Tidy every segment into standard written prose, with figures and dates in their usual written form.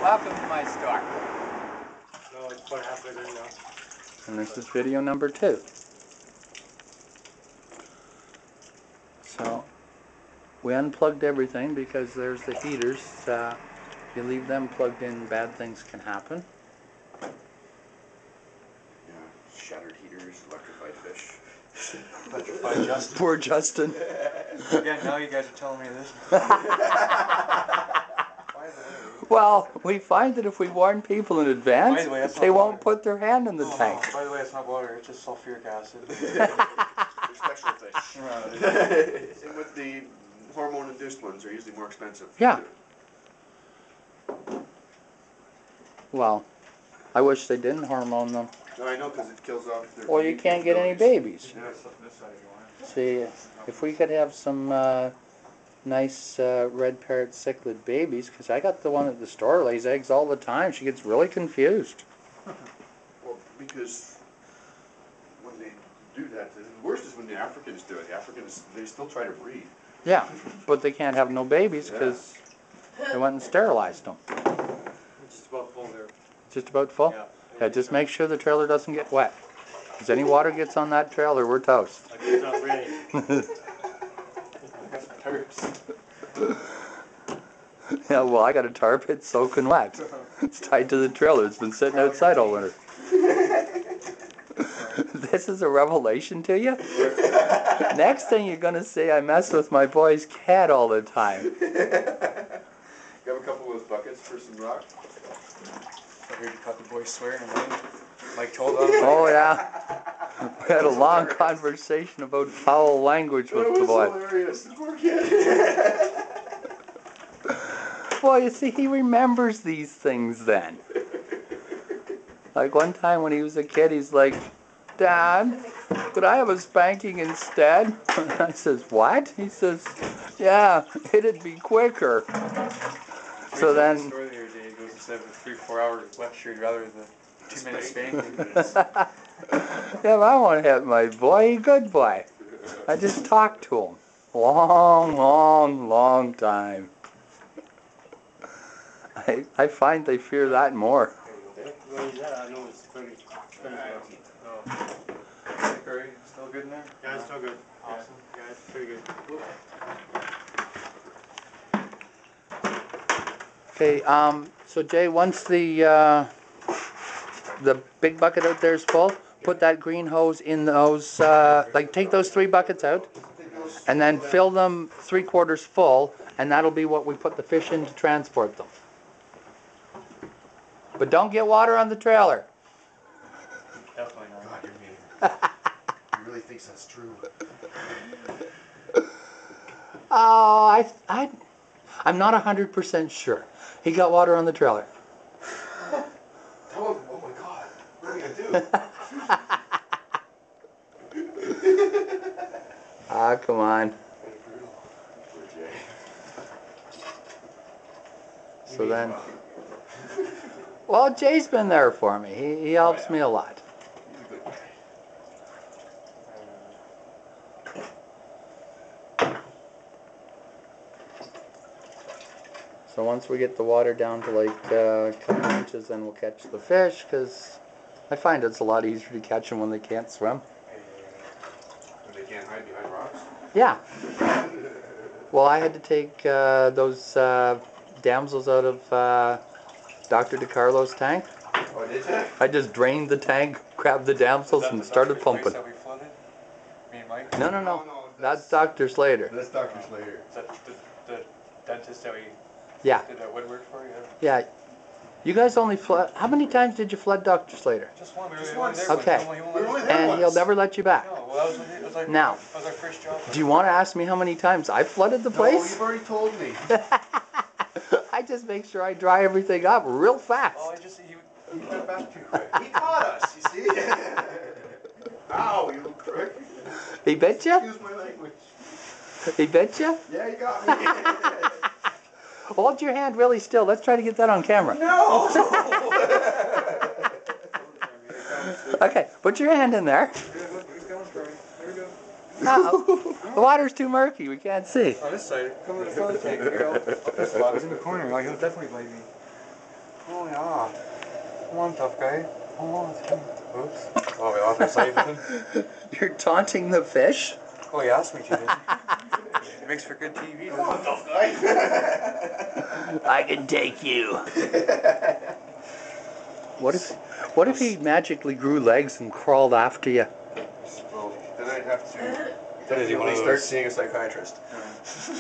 welcome to my store. No, it's about halfway there now. And this is video number 2. So, we unplugged everything because there's the heaters. If you leave them plugged in, bad things can happen. Yeah, shattered heaters, electrified fish. Electrified Justin. Poor Justin. Again, now you guys are telling me this. Well, we find that if we warn people in advance, By the way, they won't put their hand in the tank. No, by the way, it's not water, it's just sulfuric acid. They're special fish. Same with the hormone-induced ones, they're usually more expensive. Yeah. Well, I wish they didn't hormone them. No, I know, because it kills off their... Well, you can't get any babies. Yeah. See, if we could have some nice red parrot cichlid babies, because I got the one at the store, lays eggs all the time. She gets really confused. Well, because when they do that, the worst is when the Africans do it. The Africans, they still try to breed. Yeah, but they can't have no babies because they went and sterilized them. It's just about full there. Just about full? Yeah, just make sure the trailer doesn't get wet. If any water gets on that trailer, we're toast. Like it's not ready. Yeah, well, I got a tar pit soaking wet. It's tied to the trailer. It's been sitting outside all winter. This is a revelation to you? Next thing you're going to say, I mess with my boy's cat all the time. You have a couple of those buckets for some rock? I heard you caught the boy swearing and then Mike told him. Oh, yeah. We had a long conversation about foul language with the boy. That was hilarious. This poor kid. Well, you see, he remembers these things then. Like one time when he was a kid, he's like, "Dad, could I have a spanking instead?" I says, "What?" He says, "Yeah, it'd be quicker." So then... The story the other day goes instead of a 3-4 hour lecture, he'd rather the 2-minute spanking. Yeah, I want to have my boy, good boy. I just talked to him. Long time. I find they fear that more. Well, yeah, I know it's pretty Curry, still good in there? Yeah, it's still good. Awesome. Yeah, it's pretty good. Okay, so Jay, once the big bucket out there is full, put that green hose in those, like take those 3 buckets out, and then fill them 3/4 full, and that'll be what we put the fish in to transport them. But don't get water on the trailer. Definitely not. God, you're mean. He really thinks that's true. Oh, I'm not 100% sure. He got water on the trailer. Oh my God, what are we gonna do? Ah, come on. Poor Jay. So then, well, Jay's been there for me. He helps me a lot. He's a good guy. So once we get the water down to like a couple inches, then we'll catch the fish, because I find it's a lot easier to catch them when they can't swim. When they can't hide behind rocks? Yeah. Well, I had to take those damsels out of Dr. DeCarlo's tank. Oh, did you? I just drained the tank, grabbed the damsels, and started pumping. That we flooded? Me and Mike? No. That's Dr. Slater. That's Dr. Slater. Is that the dentist that we Yeah. did that woodwork for? Yeah. You guys only flood. How many times did you flood Dr. Slater? Just one. Just We were once. there. Okay. He won't We let were us- only there And once. he'll never let you back. No, well, that was like Now, that was our first job. Do you want to ask me how many times I flooded the No, place? you've already told me. I just make sure I dry everything up real fast. Oh, he got back too quick. He caught us, you see? Ow, you prick. He bit you? Excuse my language. He bit you? Yeah, you got me. Hold your hand really still. Let's try to get that on camera. No! Okay, put your hand in there. He's going for me. There we go. Uh-oh. The water's too murky. We can't see. On this side. Come to the front of the tank. Here, I'll this spot. It's in the corner. Like, he'll definitely bite me. Oh yeah. Come on, tough guy. Come on. Oops. Oh, we lost our sight with him. You're taunting the fish? Oh, he asked me to. Didn't he? It makes for good TV, Come on, doesn't it? tough guy. I can take you. What if he magically grew legs and crawled after you? Well, then I'd have to That is one definitely of start those- seeing a psychiatrist.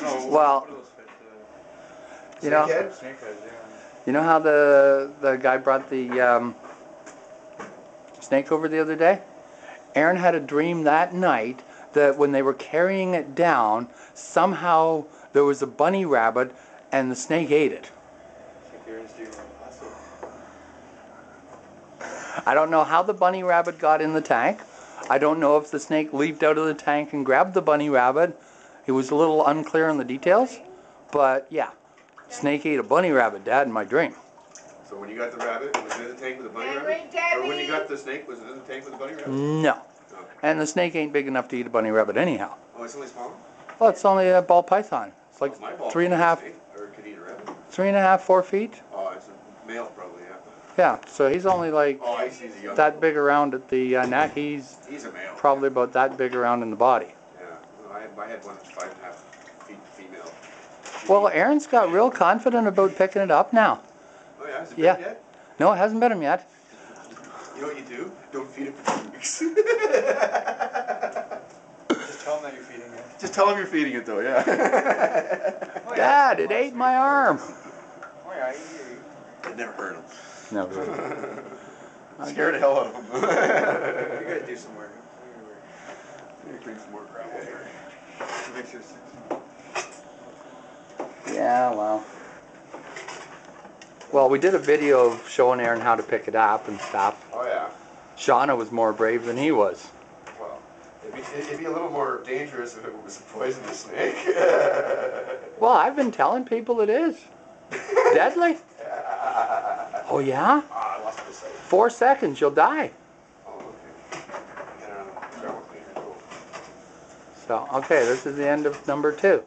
No, Well, what are those fish? You know, Snakehead? Snakeheads, yeah. you know how the guy brought the snake over the other day? Aaron had a dream that night that when they were carrying it down, somehow there was a bunny rabbit and the snake ate it. I think Aaron's doing awesome. I don't know how the bunny rabbit got in the tank. I don't know if the snake leaped out of the tank and grabbed the bunny rabbit. It was a little unclear on the details, but yeah, snake ate a bunny rabbit, Dad, in my dream. So when you got the rabbit, was it in the tank with the bunny rabbit? Or when you got the snake, was it in the tank with the bunny rabbit? No. Oh. And the snake ain't big enough to eat a bunny rabbit anyhow. Oh, it's only small? Well, it's only a ball python. It's like My ball 3.5, snake, or could eat a rabbit. 3.5, 4 feet. Oh, it's a male probably, yeah. Yeah, so he's only like Oh, I see, he's a young that one. big around at the neck. He's He's a male. probably about that big around in the body. Yeah, well, I had one that's 5.5 feet female. Well, Aaron's got real confident about picking it up now. Oh yeah, has it Yeah. been yet? No, it hasn't bit him yet. You know what you do? Don't feed it for 2 weeks. Just tell him that you're feeding it. Just tell him you're feeding it though, yeah. Oh, yeah. Dad, it ate my arm. Oh yeah, I hear you. It never hurt him. Never. Scared the hell out of him. You gotta do some work. Maybe bring some more gravel there. Make sure it's Yeah, well. Well, we did a video of showing Aaron how to pick it up and stuff. Oh yeah. Shauna was more brave than he was. Well, it'd be a little more dangerous if it was a poisonous snake. Well, I've been telling people it is. Deadly. Oh yeah? Ah, I lost my sight. 4 seconds, you'll die. Oh, okay. Get it on a travel cleaner, cool. So, okay, this is the end of number 2.